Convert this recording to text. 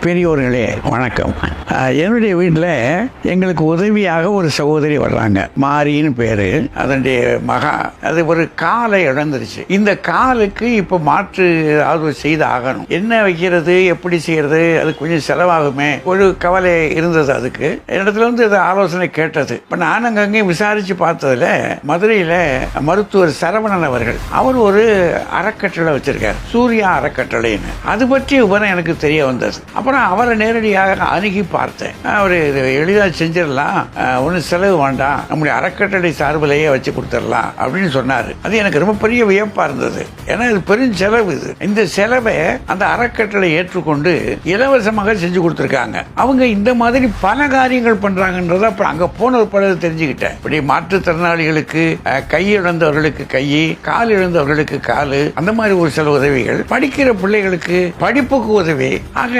பெரியோர்களே வணக்கம். என்னுடைய வீட்டில் எங்களுக்கு உதவியாக ஒரு சகோதரி வர்றாங்க. மாரின்னு பேரு. அதனுடைய மகா அது ஒரு காலை இழந்துருச்சு. இந்த காலுக்கு இப்போ மாற்று ஏதாவது செய்து ஆகணும். என்ன வைக்கிறது, எப்படி செய்யறது, அது கொஞ்சம் செலவாகுமே ஒரு கவலை இருந்தது. அதுக்கு இடத்துல வந்து அது ஆலோசனை கேட்டது. இப்போ நான் அங்கங்கே விசாரிச்சு பார்த்ததுல மதுரையில் மருத்துவர் சரவணன் அவர்கள் அவர் ஒரு அறக்கட்டளை வச்சிருக்கார், சூர்யா அறக்கட்டளைன்னு. அது பற்றி விவரம் எனக்கு தெரிய வந்தது. அப்புறம் அவரை நேரடியாக அணுகி பார்த்தேன். அவர் எளிதாக செஞ்சிடலாம், ஒன்றும் செலவு வேண்டாம், நம்முடைய அறக்கட்டளை சார்பிலேயே வச்சு கொடுத்துடலாம் அப்படின்னு சொன்னார். அது எனக்கு ரொம்ப பெரிய வியப்பா இருந்தது. ஏன்னா இது பெரும் செலவு. இந்த செலவை அந்த அறக்கட்டளை ஏற்றுக்கொண்டு இலவசமாக செஞ்சு கொடுத்துருக்காங்க. அவங்க இந்த மாதிரி பல காரியங்கள் பண்றாங்கன்றத அப்புறம் அங்க போன ஒரு படம் தெரிஞ்சுக்கிட்டேன். இப்படி மாற்றுத்திறனாளிகளுக்கு கை இழந்தவர்களுக்கு கை, கால் இழந்தவர்களுக்கு காலு, அந்த மாதிரி ஒரு சில உதவிகள், படிக்கிற பிள்ளைகளுக்கு படிப்புக்கு உதவி. ஆக